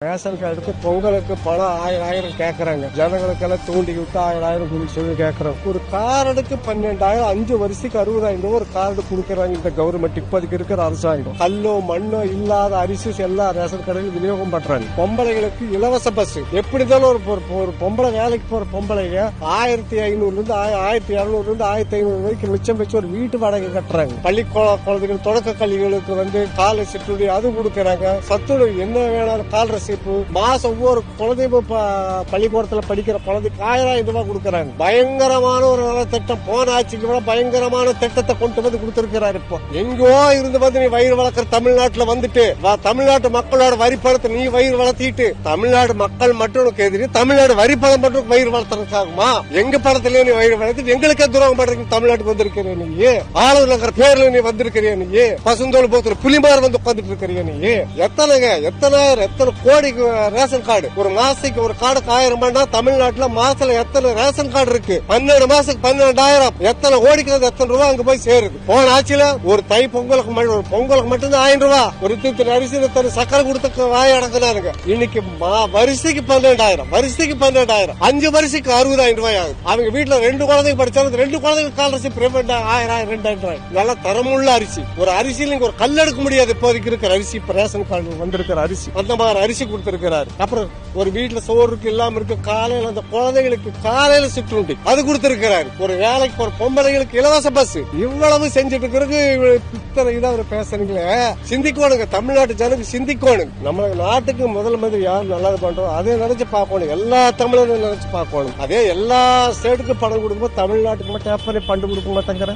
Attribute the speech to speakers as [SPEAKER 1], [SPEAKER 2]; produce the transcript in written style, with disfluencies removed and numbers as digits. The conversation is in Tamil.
[SPEAKER 1] ரேஷன் கார்டுக்கு பொங்கலுக்கு பணம் 1000 கேக்குறாங்க. ஜனங்களுக்கெல்லாம் தூண்டி விட்டு 1000 கொடுக்க சொல்லி கேக்குறாங்க. ஒரு கார்டுக்கு 12,000, 5 வருஷத்துக்கு 60,000 ஒரு கார்டு கொடுக்கறாங்க இந்த கவர்மெண்ட். இப்போதைக்கு இருக்கிற அரசாங்கம் கல்லோ மண்ணோ இல்லாத அரிசி எல்லா ரேஷன் கடையிலும் விநியோகம் பண்றாங்க. பொம்பளைகளுக்கு இலவச பஸ். எப்படி இருந்தாலும் ஒரு பொம்பளை வேலைக்கு போற பொம்பளைங்க 1500 இருந்து 1200 இருந்து 1500 வரைக்கும் மிச்சம் வச்சு ஒரு வீட்டு வாடகை கட்டுறாங்க. பள்ளி குழந்தைகள் தொடக்க கல்விகளுக்கு காலை சிற்றுண்டி அது கொடுக்கறாங்க. சத்துணவு என்ன வேணாலும் கால் ரசிப்பு மாசம் ஒவ்வொரு குழந்தையும் பள்ளிக்கூடத்துல படிக்கிற குழந்தைக்கு 1000 ரூபாய் கொடுக்கறாங்க. பயங்கரமான ஒரு திட்டம். போன ஆட்சிக்கு விட பயங்கரமான திட்டத்தை கொண்டு வந்து கொடுத்திருக்கிறார். இப்போ எங்கோ இருந்து வந்து நீ வயிறு வளர்க்கிற தமிழ்நாட்டுல வந்துட்டு தமிழ்நாட்டு மக்களோட வரி பணத்தை நீ வயிறு வளர்த்திட்டு தமிழ்நாடு மக்கள் மட்டும் எதிரி தமிழ்நாடு வரி பணம் மட்டும் வயிறு வளர்த்துறதுக்காகுமா? எங்க பணத்திலயும் நீ வயிறு வளர்த்து எங்களுக்கே துரோகம் பண்றீங்க. தமிழ்நாட்டுக்கு வந்திருக்கிற நீ ஆளுநர் நகர் பேர்ல நீ வந்திருக்கிறியா? நீ பசுந்தோல் போத்துல புலிமார் வந்து உட்காந்துட்டு இருக்கிறியா? நீ எத்தனை கோடி ரேஷன் கார்டு ஒரு மாசத்துக்கு ஒரு கார்டுக்கு 1000 ரூபாய். தமிழ்நாட்டுல மாசத்துல எத்தனை ரேஷன் கார்டு இருக்கு? 12 மாசத்துக்கு 12,000. எத்தனை கோடிக்கு எத்தனை ரூபாய் அங்க போய் சேருது? போன ஆட்சியில ஒரு தை பொங்கலுக்கு மட்டும் 1000 ரூபாய். ஒரு தூத்து அரிசி சக்கரை கொடுத்து வாய் அடங்கினாருங்க. இன்னைக்கு வரிசைக்கு 12,000, வரிசைக்கு 12,000, 5 வரிசைக்கு 60,000 ரூபாய் ஆகுது. அவங்க வீட்டுல 2 குழந்தைங்க படிச்சாலும் 2 குழந்தைங்க கால் அரிசி 1000, 2,000 ரூபாய். நல்ல தரமுள்ள அரிசி. ஒரு அரிசியில ஒரு கல் எடுக்க முடியாது. இப்போதைக்கு இருக்கிற அரிசி, இப்ப ரேஷன் கார்டு வந்திருக்கிற அரிசி அந்த மாதிரி அரிசி கொடுத்திருக்கிறாரு. அப்புறம் ஒரு வீட்டுல சோறுக்கு இல்லாம இருக்கு. காலையில அந்த குழந்தைகளுக்கு காலையில சிற்றுண்டி அது கொடுத்திருக்கிறாரு. ஒரு வேலைக்கு ஒரு பொம்பளைகளுக்கு இலவச பஸ். இவ்வளவு செஞ்சுட்டு இருக்கிறது இத்தனை இதை அவர் பேசுறீங்களே. சிந்திக்கோணுங்க. தமிழ்நாட்டு ஜனங்க சிந்திக்கோணும். நம்ம நாட்டுக்கு முதல் யார் நல்லது பண்றோம் அதை நினைச்சு பார்க்கணும். எல்லா தமிழரும் நினைச்சு பார்க்கணும். அதே எல்லா ஸ்டேட்டுக்கும் பணம் கொடுக்கும்போது தமிழ்நாட்டுக்கு மட்டும் பண்டு கொடுக்க மாட்டேங்கிற